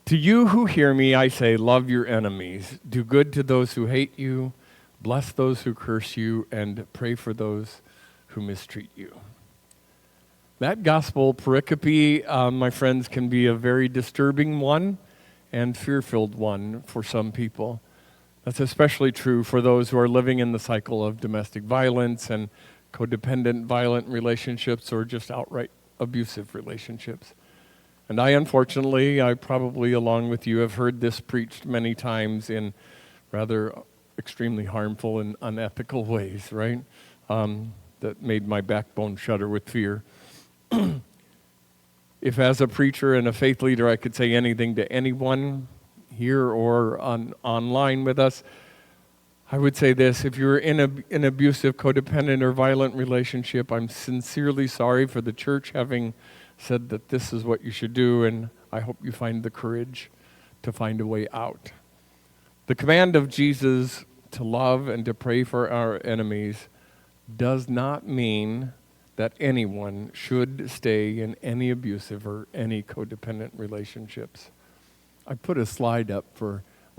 To you who hear me, I say, love your enemies. Do good to those who hate you. Bless those who curse you, and pray for those who mistreat you. That gospel pericope, my friends, can be a very disturbing one and fear-filled one for some people. That's especially true for those who are living in the cycle of domestic violence and codependent violent relationships or just outright abusive relationships. And unfortunately, I probably, along with you, have heard this preached many times in rather extremely harmful and unethical ways, right? That made my backbone shudder with fear. If as a preacher and a faith leader I could say anything to anyone here or online with us, I would say this: if you're in an abusive, codependent, or violent relationship, I'm sincerely sorry for the church having said that this is what you should do, and I hope you find the courage to find a way out. The command of Jesus to love and to pray for our enemies does not mean that anyone should stay in any abusive or any codependent relationships. I put a slide up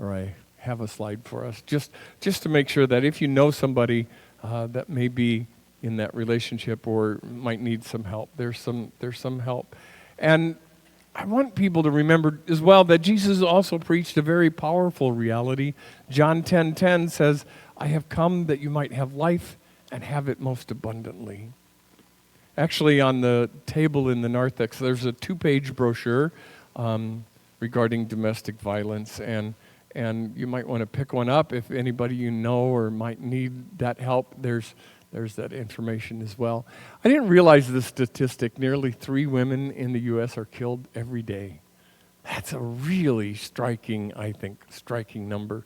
I have a slide for us, just to make sure that if you know somebody that may be in that relationship or might need some help, there's some help. And I want people to remember as well that Jesus also preached a very powerful reality. John 10:10 says, I have come that you might have life and have it most abundantly. Actually, on the table in the narthex, there's a 2-page brochure regarding domestic violence, and you might want to pick one up if anybody you know or might need that help. There's that information as well. I didn't realize this statistic. Nearly 3 women in the U.S. are killed every day. That's a really striking number.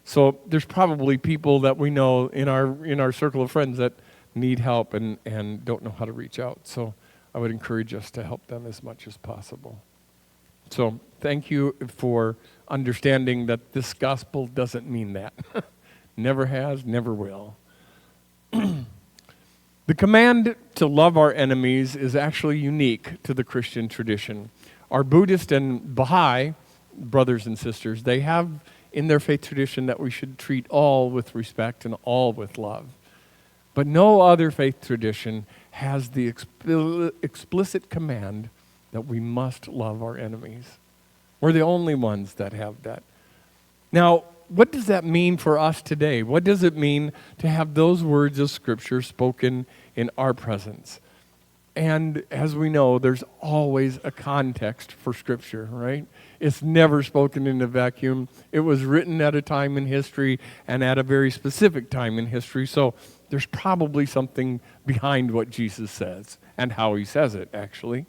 So there's probably people that we know in our circle of friends that need help and don't know how to reach out. So I would encourage us to help them as much as possible. So thank you for understanding that this gospel doesn't mean that. Never has, never will. The command to love our enemies is actually unique to the Christian tradition. Our Buddhist and Baha'i brothers and sisters, they have in their faith tradition that we should treat all with respect and all with love. But no other faith tradition has the explicit command that we must love our enemies. We're the only ones that have that. Now, what does that mean for us today? What does it mean to have those words of Scripture spoken in our presence? And as we know, there's always a context for Scripture, right? It's never spoken in a vacuum. It was written at a time in history and at a very specific time in history. So there's probably something behind what Jesus says and how he says it, actually.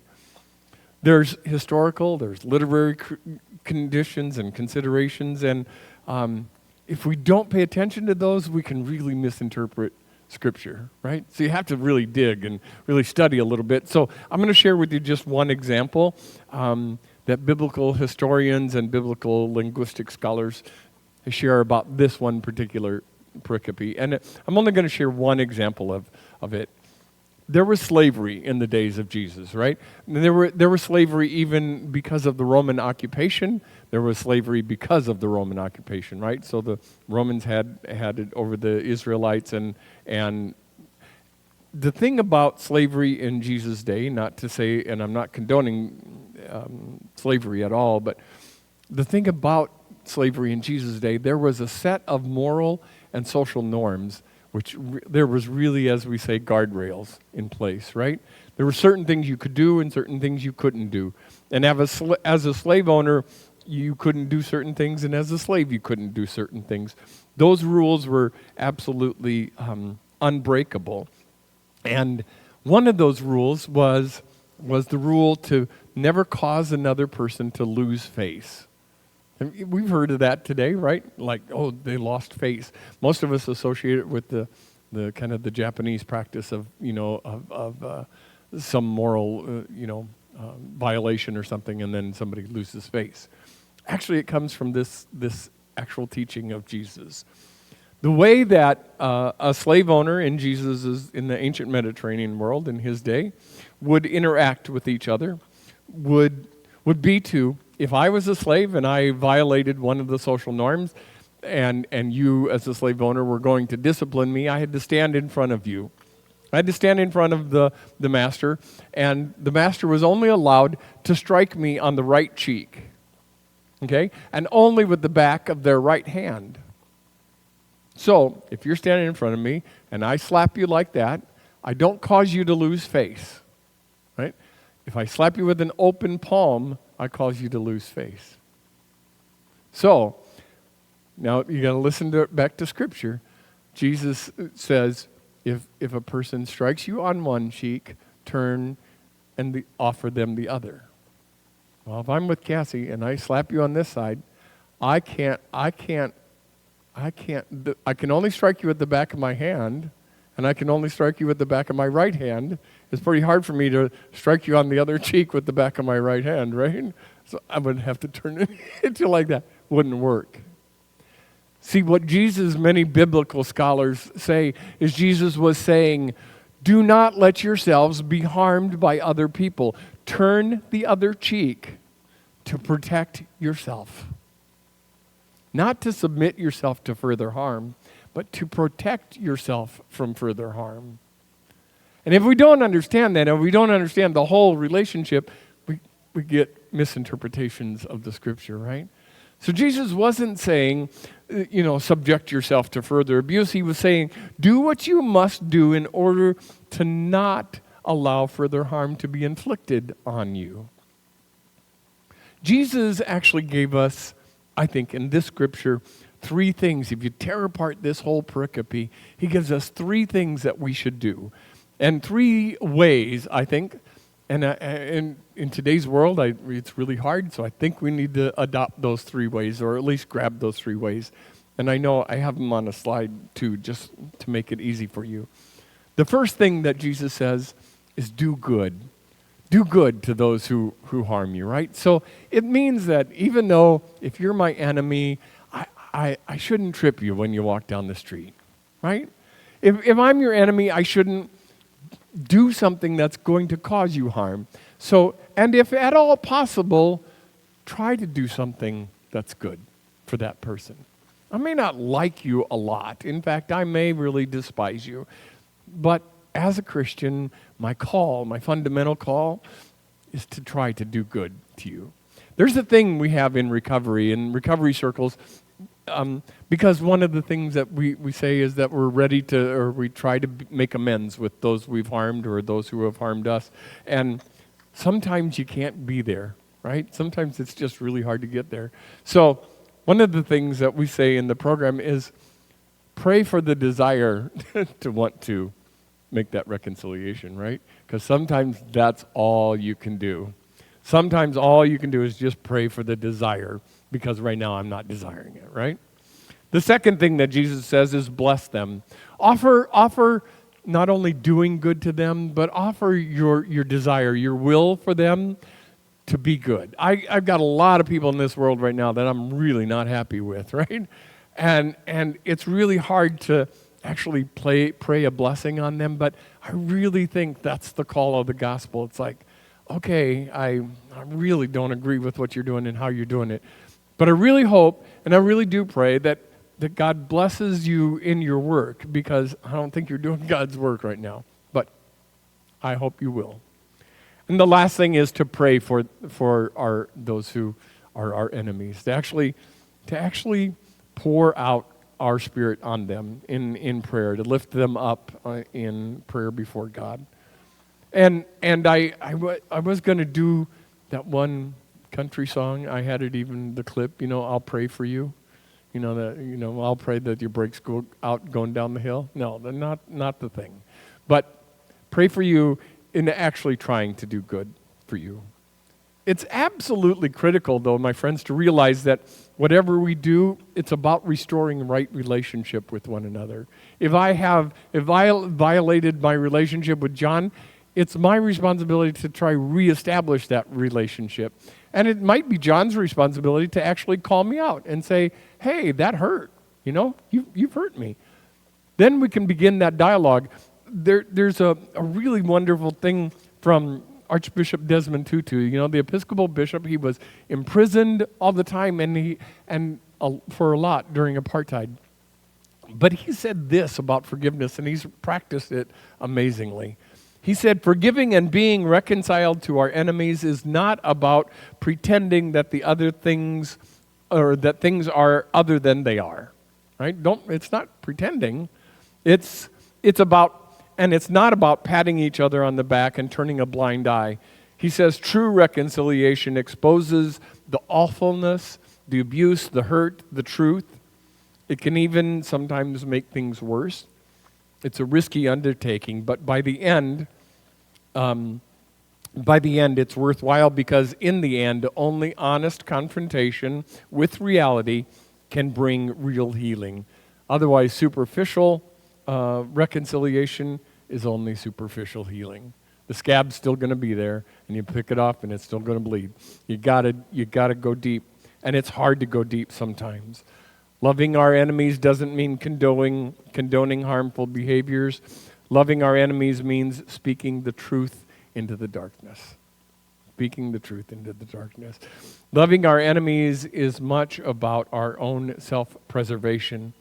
There's historical, there's literary conditions and considerations, and if we don't pay attention to those, we can really misinterpret Scripture, right? So you have to really dig and really study a little bit. So I'm going to share with you just one example that biblical historians and biblical linguistic scholars share about this one particular pericope. And I'm only going to share one example of it. There was slavery in the days of Jesus, right? And there was slavery even because of the Roman occupation. There was slavery because of the Roman occupation, right? So the Romans had it over the Israelites, and the thing about slavery in Jesus' day, not to say, and I'm not condoning slavery at all, but the thing about slavery in Jesus' day, there was a set of moral and social norms which there was really, as we say, guardrails in place, right? There were certain things you could do and certain things you couldn't do. And as a slave owner, you couldn't do certain things, and as a slave, you couldn't do certain things. Those rules were absolutely unbreakable. And one of those rules was the rule to never cause another person to lose face. And we've heard of that today, right? Like, oh, they lost face. Most of us associate it with the kind of the Japanese practice of, some moral, violation or something, and then somebody loses face. Actually, it comes from this actual teaching of Jesus. The way that a slave owner in the ancient Mediterranean world in his day would interact with each other would would be to, if I was a slave and I violated one of the social norms, and you as a slave owner were going to discipline me, I had to stand in front of you. I had to stand in front of the master, and the master was only allowed to strike me on the right cheek, okay? And only with the back of their right hand. So, if you're standing in front of me and I slap you like that, I don't cause you to lose face, right? If I slap you with an open palm, I cause you to lose face. So, now you got to listen back to Scripture. Jesus says, if a person strikes you on one cheek, turn and offer them the other. Well, if I'm with Cassie and I slap you on this side, I can only strike you at the back of my hand, and I can only strike you at the back of my right hand. It's pretty hard for me to strike you on the other cheek with the back of my right hand, right? So I would have to turn it into like that. Wouldn't work. See, what Jesus, many biblical scholars say, is Jesus was saying, do not let yourselves be harmed by other people. Turn the other cheek to protect yourself. Not to submit yourself to further harm, but to protect yourself from further harm. And if we don't understand that, if we don't understand the whole relationship, we get misinterpretations of the Scripture, right? So Jesus wasn't saying, subject yourself to further abuse. He was saying, do what you must do in order to not allow further harm to be inflicted on you. Jesus actually gave us, I think, in this Scripture, 3 things. If you tear apart this whole pericope, he gives us 3 things that we should do. And 3 ways, I think, and in today's world, it's really hard, so I think we need to adopt those 3 ways, or at least grab those 3 ways. And I know I have them on a slide, too, just to make it easy for you. The first thing that Jesus says is do good. Do good to those who harm you, right? So it means that even though if you're my enemy, I shouldn't trip you when you walk down the street, right? If I'm your enemy, I shouldn't do something that's going to cause you harm. So, and if at all possible, try to do something that's good for that person. I may not like you a lot. In fact, I may really despise you. But as a Christian, my fundamental call, is to try to do good to you. There's a thing we have in recovery circles, because one of the things that we say is that we're ready to, or we try to make amends with those we've harmed or those who have harmed us. And sometimes you can't be there, right? Sometimes it's just really hard to get there. So one of the things that we say in the program is pray for the desire to want to make that reconciliation, right? Because sometimes that's all you can do. Sometimes all you can do is just pray for the desire, because right now I'm not desiring it, right? The second thing that Jesus says is bless them. Offer not only doing good to them, but offer your desire, your will for them to be good. I've got a lot of people in this world right now that I'm really not happy with, right? And it's really hard to actually pray a blessing on them, but I really think that's the call of the gospel. It's like, okay, I really don't agree with what you're doing and how you're doing it, but I really hope, and I really do pray that God blesses you in your work, because I don't think you're doing God's work right now, but I hope you will. And the last thing is to pray for those who are our enemies, to actually pour out our spirit on them in prayer, to lift them up in prayer before God. And I was going to do that one country song. I had it, even the clip, I'll pray for you. I'll pray that your brakes go out going down the hill. No, not the thing. But pray for you in actually trying to do good for you. It's absolutely critical, though, my friends, to realize that whatever we do, it's about restoring right relationship with one another. If I violated my relationship with John, it's my responsibility to try reestablish that relationship. And it might be John's responsibility to actually call me out and say, hey, that hurt. You've hurt me. Then we can begin that dialogue. There's a really wonderful thing from Archbishop Desmond Tutu, the Episcopal bishop, he was imprisoned all the time for a lot during apartheid. But he said this about forgiveness, and he's practiced it amazingly. He said, forgiving and being reconciled to our enemies is not about pretending that the other things, or that things are other than they are. Right? It's not pretending. It's not about patting each other on the back and turning a blind eye. He says true reconciliation exposes the awfulness, the abuse, the hurt, the truth. It can even sometimes make things worse. It's a risky undertaking, but by the end, it's worthwhile, because in the end, only honest confrontation with reality can bring real healing. Otherwise, superficial reconciliation is only superficial healing. The scab's still going to be there, and you pick it up, and it's still going to bleed. You gotta go deep, and it's hard to go deep sometimes. Loving our enemies doesn't mean condoning harmful behaviors. Loving our enemies means speaking the truth into the darkness. Speaking the truth into the darkness. Loving our enemies is much about our own self-preservation.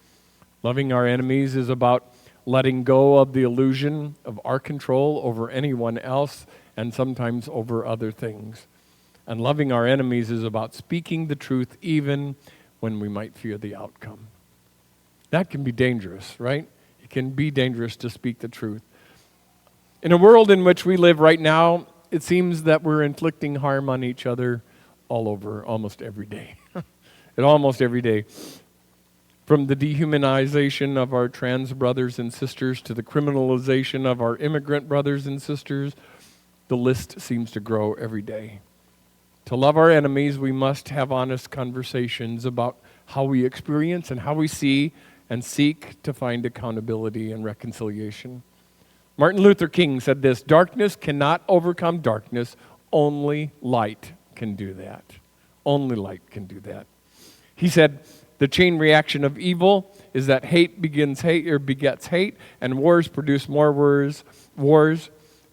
Loving our enemies is about letting go of the illusion of our control over anyone else and sometimes over other things. And loving our enemies is about speaking the truth even when we might fear the outcome. That can be dangerous, right? It can be dangerous to speak the truth. In a world in which we live right now, it seems that we're inflicting harm on each other all over, almost every day. Almost every day. From the dehumanization of our trans brothers and sisters to the criminalization of our immigrant brothers and sisters, the list seems to grow every day. To love our enemies, we must have honest conversations about how we experience and how we see and seek to find accountability and reconciliation. Martin Luther King said this, darkness cannot overcome darkness, only light can do that. Only light can do that. He said, the chain reaction of evil is that hate begets hate, and wars produce more wars,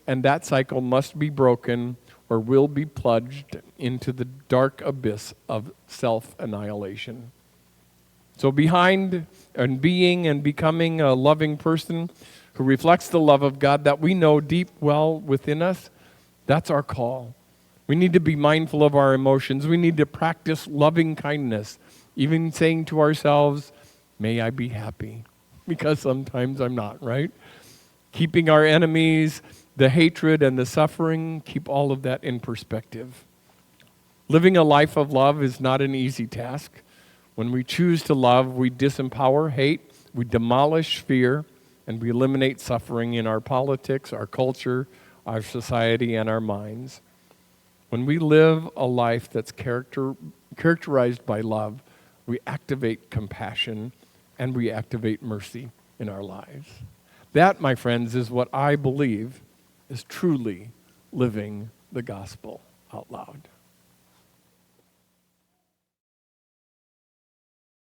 and that cycle must be broken or will be plunged into the dark abyss of self-annihilation. So behind and being and becoming a loving person who reflects the love of God that we know deep well within us, that's our call. We need to be mindful of our emotions. We need to practice loving kindness, even saying to ourselves, may I be happy, because sometimes I'm not, right? Keeping our enemies, the hatred and the suffering, keep all of that in perspective. Living a life of love is not an easy task. When we choose to love, we disempower hate, we demolish fear, and we eliminate suffering in our politics, our culture, our society, and our minds. When we live a life that's characterized by love, we activate compassion and we activate mercy in our lives. That, my friends, is what I believe is truly living the gospel out loud.